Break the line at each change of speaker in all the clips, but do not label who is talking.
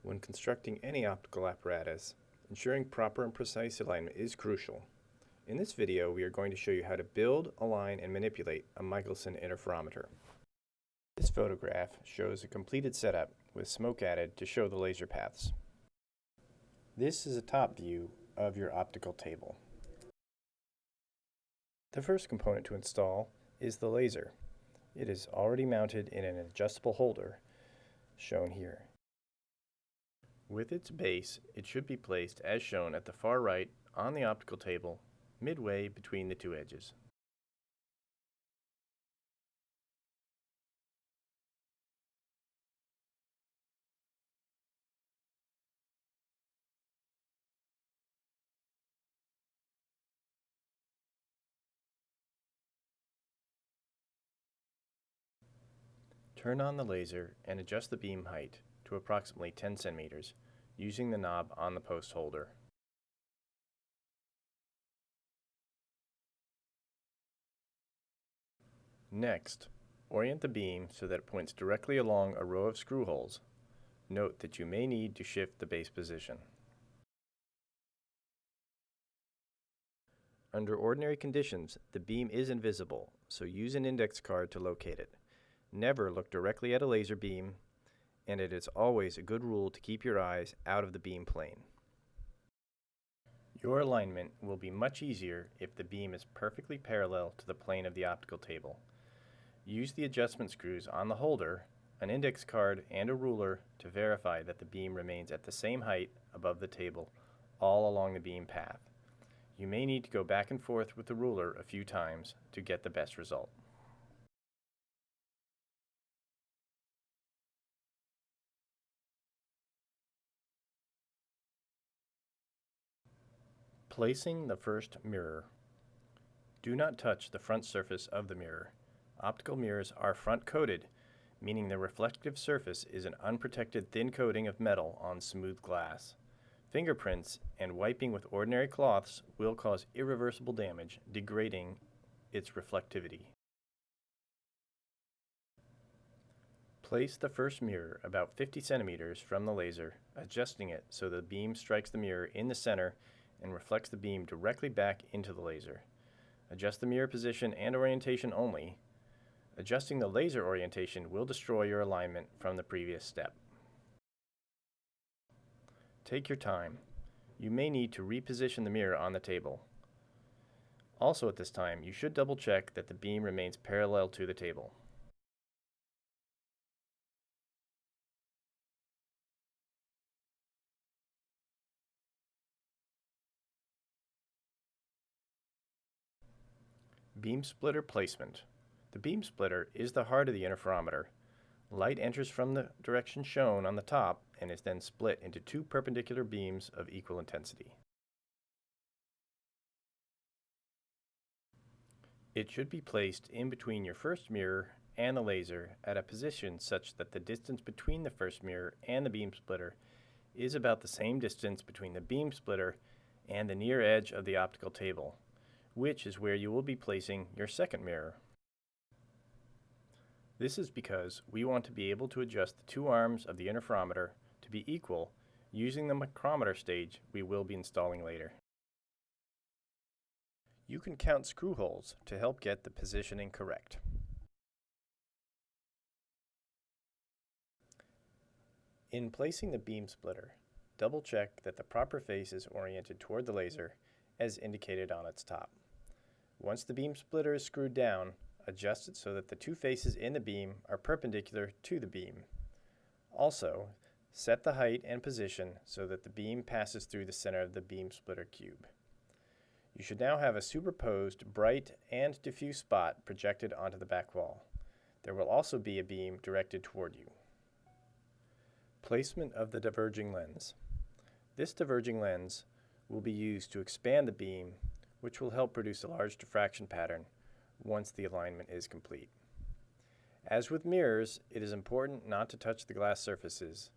When constructing any optical apparatus, ensuring proper and precise alignment is crucial. In this video, we are going to show you how to build, align, and manipulate a Michelson interferometer. This photograph shows a completed setup with smoke added to show the laser paths. This is a top view of your optical table. The first component to install is the laser. It is already mounted in an adjustable holder, shown here. With its base, it should be placed as shown at the far right on the optical table, midway between the two edges. Turn on the laser and adjust the beam height to approximately 10 centimeters using the knob on the post holder. Next, orient the beam so that it points directly along a row of screw holes. Note that you may need to shift the base position. Under ordinary conditions, the beam is invisible, so use an index card to locate it. Never look directly at a laser beam, and it is always a good rule to keep your eyes out of the beam plane. Your alignment will be much easier if the beam is perfectly parallel to the plane of the optical table. Use the adjustment screws on the holder, an index card, and a ruler to verify that the beam remains at the same height above the table all along the beam path. You may need to go back and forth with the ruler a few times to get the best result. Placing the first mirror. Do not touch the front surface of the mirror. Optical mirrors are front-coated, meaning the reflective surface is an unprotected thin coating of metal on smooth glass. Fingerprints and wiping with ordinary cloths will cause irreversible damage, degrading its reflectivity. Place the first mirror about 50 centimeters from the laser, adjusting it so the beam strikes the mirror in the center and reflects the beam directly back into the laser. Adjust the mirror position and orientation only. Adjusting the laser orientation will destroy your alignment from the previous step. Take your time. You may need to reposition the mirror on the table. Also at this time, you should double check that the beam remains parallel to the table. Beam splitter placement. The beam splitter is the heart of the interferometer. Light enters from the direction shown on the top and is then split into two perpendicular beams of equal intensity. It should be placed in between your first mirror and the laser at a position such that the distance between the first mirror and the beam splitter is about the same distance between the beam splitter and the near edge of the optical table, which is where you will be placing your second mirror. This is because we want to be able to adjust the two arms of the interferometer to be equal using the micrometer stage we will be installing later. You can count screw holes to help get the positioning correct. In placing the beam splitter, double check that the proper face is oriented toward the laser as indicated on its top. Once the beam splitter is screwed down, adjust it so that the two faces in the beam are perpendicular to the beam. Also, set the height and position so that the beam passes through the center of the beam splitter cube. You should now have a superposed bright and diffuse spot projected onto the back wall. There will also be a beam directed toward you. Placement of the diverging lens. This diverging lens will be used to expand the beam, which will help produce a large diffraction pattern once the alignment is complete. As with mirrors, it is important not to touch the glass surfaces.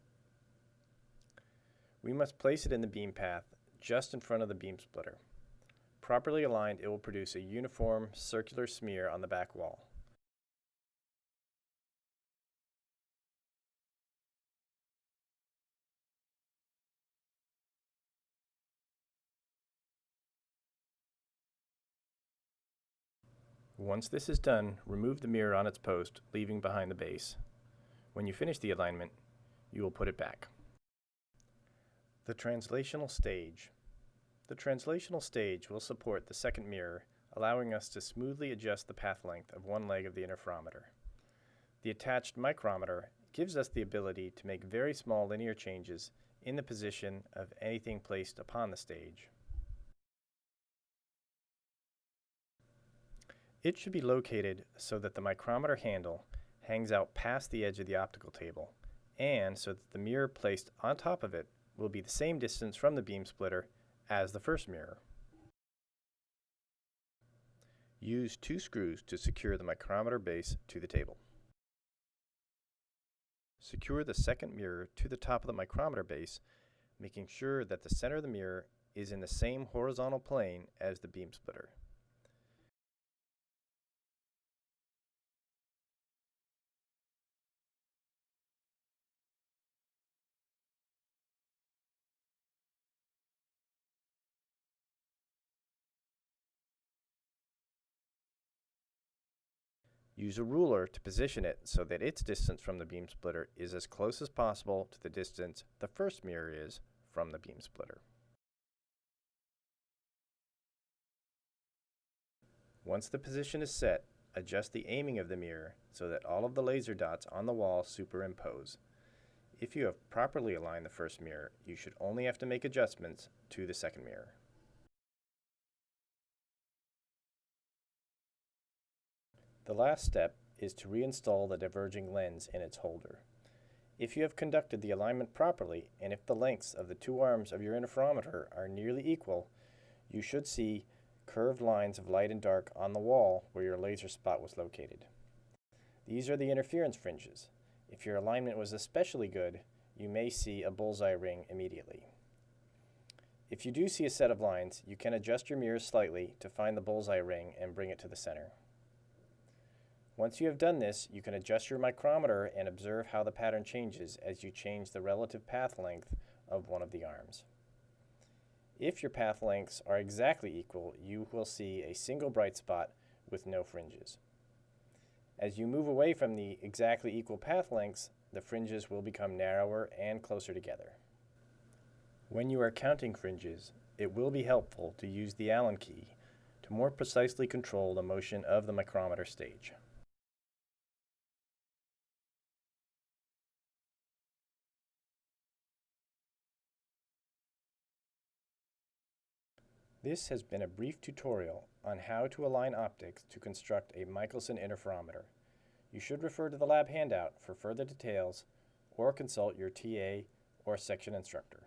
We must place it in the beam path just in front of the beam splitter. Properly aligned, it will produce a uniform circular smear on the back wall. Once this is done, remove the mirror on its post, leaving behind the base. When you finish the alignment, you will put it back. The translational stage. The translational stage will support the second mirror, allowing us to smoothly adjust the path length of one leg of the interferometer. The attached micrometer gives us the ability to make very small linear changes in the position of anything placed upon the stage. It should be located so that the micrometer handle hangs out past the edge of the optical table, and so that the mirror placed on top of it will be the same distance from the beam splitter as the first mirror. Use 2 screws to secure the micrometer base to the table. Secure the second mirror to the top of the micrometer base, making sure that the center of the mirror is in the same horizontal plane as the beam splitter. Use a ruler to position it so that its distance from the beam splitter is as close as possible to the distance the first mirror is from the beam splitter. Once the position is set, adjust the aiming of the mirror so that all of the laser dots on the wall superimpose. If you have properly aligned the first mirror, you should only have to make adjustments to the second mirror. The last step is to reinstall the diverging lens in its holder. If you have conducted the alignment properly, and if the lengths of the 2 arms of your interferometer are nearly equal, you should see curved lines of light and dark on the wall where your laser spot was located. These are the interference fringes. If your alignment was especially good, you may see a bullseye ring immediately. If you do see a set of lines, you can adjust your mirrors slightly to find the bullseye ring and bring it to the center. Once you have done this, you can adjust your micrometer and observe how the pattern changes as you change the relative path length of one of the arms. If your path lengths are exactly equal, you will see a single bright spot with no fringes. As you move away from the exactly equal path lengths, the fringes will become narrower and closer together. When you are counting fringes, it will be helpful to use the Allen key to more precisely control the motion of the micrometer stage. This has been a brief tutorial on how to align optics to construct a Michelson interferometer. You should refer to the lab handout for further details or consult your TA or section instructor.